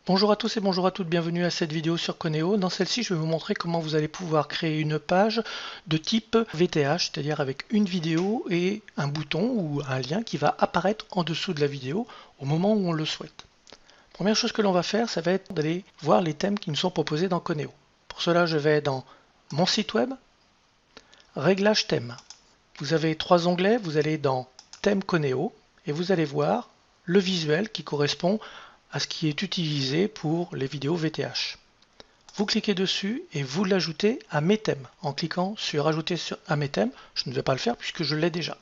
Bonjour à tous et bonjour à toutes, bienvenue à cette vidéo sur Coneo. Dans celle-ci, je vais vous montrer comment vous allez pouvoir créer une page de type VTH, c'est-à-dire avec une vidéo et un bouton ou un lien qui va apparaître en dessous de la vidéo au moment où on le souhaite. Première chose que l'on va faire, ça va être d'aller voir les thèmes qui nous sont proposés dans Coneo. Pour cela, je vais dans mon site web, Réglages thèmes. Vous avez trois onglets, vous allez dans Thème Coneo et vous allez voir le visuel qui correspond à ce qui est utilisé pour les vidéos VTH. Vous cliquez dessus et vous l'ajoutez à mes thèmes. En cliquant sur Ajouter à mes thèmes, je ne vais pas le faire puisque je l'ai déjà.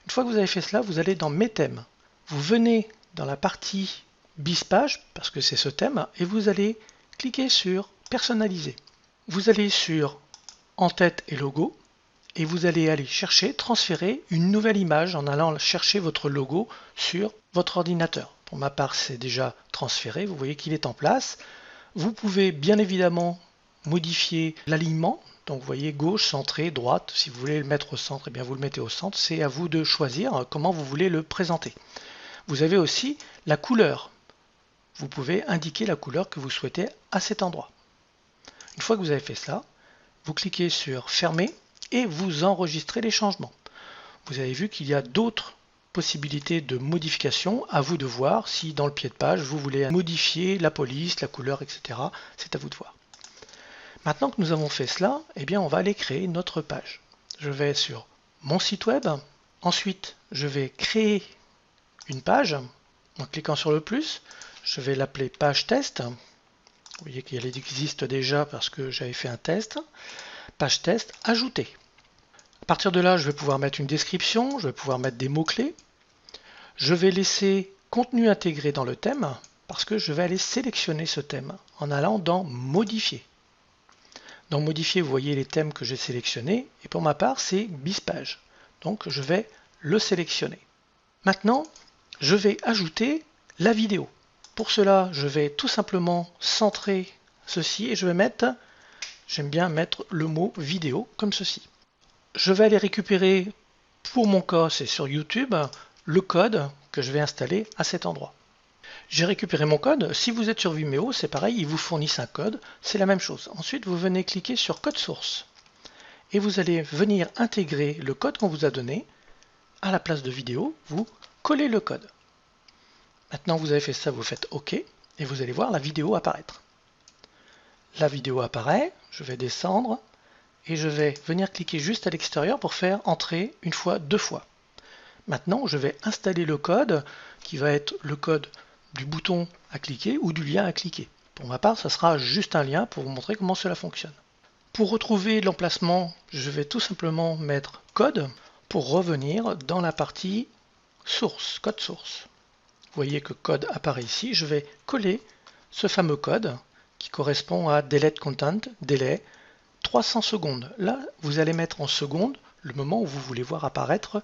Une fois que vous avez fait cela, vous allez dans Mes thèmes. Vous venez dans la partie Bis page, parce que c'est ce thème, et vous allez cliquer sur Personnaliser. Vous allez sur En-tête et logo, et vous allez aller chercher, transférer une nouvelle image en allant chercher votre logo sur votre ordinateur. Pour ma part, c'est déjà transféré, vous voyez qu'il est en place. Vous pouvez bien évidemment modifier l'alignement. Donc vous voyez gauche, centré, droite. Si vous voulez le mettre au centre, eh bien vous le mettez au centre. C'est à vous de choisir comment vous voulez le présenter. Vous avez aussi la couleur. Vous pouvez indiquer la couleur que vous souhaitez à cet endroit. Une fois que vous avez fait cela, vous cliquez sur Fermer et vous enregistrez les changements. Vous avez vu qu'il y a d'autres possibilités de modification, à vous de voir si dans le pied de page vous voulez modifier la police, la couleur, etc. C'est à vous de voir. Maintenant que nous avons fait cela, eh bien on va aller créer notre page. Je vais sur mon site web, ensuite je vais créer une page en cliquant sur le plus, je vais l'appeler page test. Vous voyez qu'elle existe déjà parce que j'avais fait un test. Page test, ajouter. À partir de là, je vais pouvoir mettre une description, je vais pouvoir mettre des mots-clés. Je vais laisser contenu intégré dans le thème parce que je vais aller sélectionner ce thème en allant dans Modifier. Dans Modifier, vous voyez les thèmes que j'ai sélectionnés et pour ma part, c'est Bis page. Donc je vais le sélectionner. Maintenant, je vais ajouter la vidéo. Pour cela, je vais tout simplement centrer ceci et je vais mettre, j'aime bien mettre le mot vidéo comme ceci. Je vais aller récupérer, pour mon cas c'est sur YouTube, le code que je vais installer à cet endroit. J'ai récupéré mon code. Si vous êtes sur Vimeo, c'est pareil, ils vous fournissent un code, c'est la même chose. Ensuite, vous venez cliquer sur Code source et vous allez venir intégrer le code qu'on vous a donné. À la place de vidéo, vous collez le code. Maintenant vous avez fait ça, vous faites OK et vous allez voir la vidéo apparaître. La vidéo apparaît, je vais descendre et je vais venir cliquer juste à l'extérieur pour faire entrer une fois, deux fois. Maintenant, je vais installer le code qui va être le code du bouton à cliquer ou du lien à cliquer. Pour ma part, ça sera juste un lien pour vous montrer comment cela fonctionne. Pour retrouver l'emplacement, je vais tout simplement mettre code pour revenir dans la partie source, code source. Vous voyez que code apparaît ici. Je vais coller ce fameux code qui correspond à delete content, délai 300 secondes. Là, vous allez mettre en secondes le moment où vous voulez voir apparaître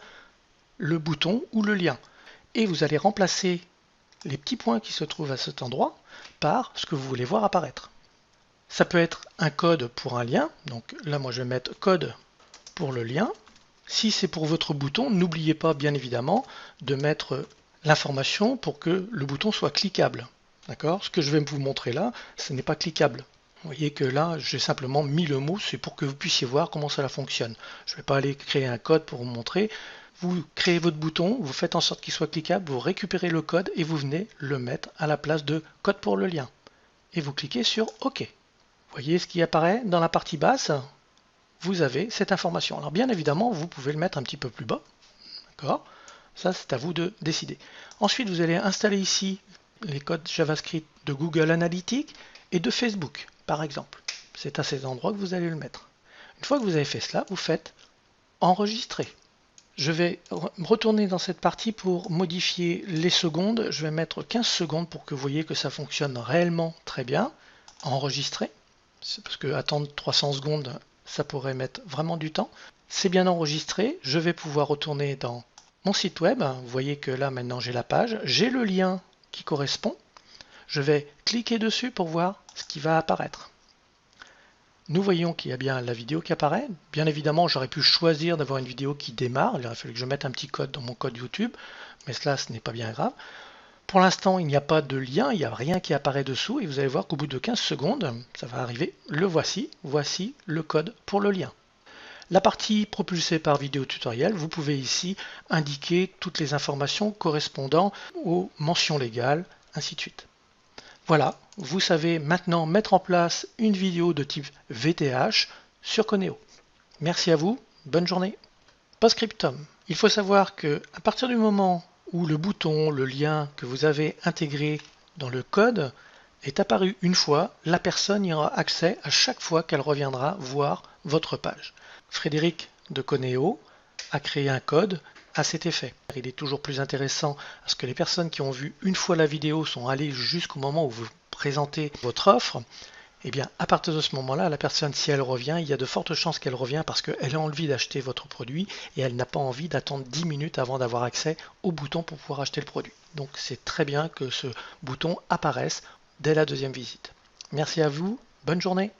le bouton ou le lien. Et vous allez remplacer les petits points qui se trouvent à cet endroit par ce que vous voulez voir apparaître. Ça peut être un code pour un lien. Donc là, moi, je vais mettre code pour le lien. Si c'est pour votre bouton, n'oubliez pas, bien évidemment, de mettre l'information pour que le bouton soit cliquable. D'accord ? Ce que je vais vous montrer là, ce n'est pas cliquable. Vous voyez que là, j'ai simplement mis le mot, c'est pour que vous puissiez voir comment cela fonctionne. Je ne vais pas aller créer un code pour vous montrer. Vous créez votre bouton, vous faites en sorte qu'il soit cliquable, vous récupérez le code et vous venez le mettre à la place de code pour le lien. Et vous cliquez sur OK. Vous voyez ce qui apparaît dans la partie basse ? Vous avez cette information. Alors bien évidemment, vous pouvez le mettre un petit peu plus bas. D'accord ? Ça, c'est à vous de décider. Ensuite, vous allez installer ici les codes JavaScript de Google Analytics et de Facebook, par exemple. C'est à ces endroits que vous allez le mettre. Une fois que vous avez fait cela, vous faites enregistrer. Je vais retourner dans cette partie pour modifier les secondes. Je vais mettre 15 secondes pour que vous voyez que ça fonctionne réellement très bien. Enregistrer. C'est parce que attendre 300 secondes, ça pourrait mettre vraiment du temps. C'est bien enregistré. Je vais pouvoir retourner dans mon site web. Vous voyez que là maintenant j'ai la page. J'ai le lien qui correspond. Je vais cliquer dessus pour voir ce qui va apparaître. Nous voyons qu'il y a bien la vidéo qui apparaît. Bien évidemment, j'aurais pu choisir d'avoir une vidéo qui démarre. Il aurait fallu que je mette un petit code dans mon code YouTube, mais cela, ce n'est pas bien grave. Pour l'instant, il n'y a pas de lien, il n'y a rien qui apparaît dessous et vous allez voir qu'au bout de 15 secondes, ça va arriver, le voici, voici le code pour le lien. La partie propulsée par vidéo tutoriel, vous pouvez ici indiquer toutes les informations correspondant aux mentions légales, ainsi de suite. Voilà, vous savez maintenant mettre en place une vidéo de type VTH sur Coneo. Merci à vous, bonne journée. Postscriptum. Il faut savoir que à partir du moment où le bouton, le lien que vous avez intégré dans le code est apparu une fois, la personne y aura accès à chaque fois qu'elle reviendra voir votre page. Frédéric de Coneo a créé un code à cet effet. Il est toujours plus intéressant parce que les personnes qui ont vu une fois la vidéo sont allées jusqu'au moment où vous présentez votre offre. Et bien, à partir de ce moment-là, la personne, si elle revient, il y a de fortes chances qu'elle revienne parce qu'elle a envie d'acheter votre produit et elle n'a pas envie d'attendre 10 minutes avant d'avoir accès au bouton pour pouvoir acheter le produit. Donc, c'est très bien que ce bouton apparaisse dès la deuxième visite. Merci à vous, bonne journée.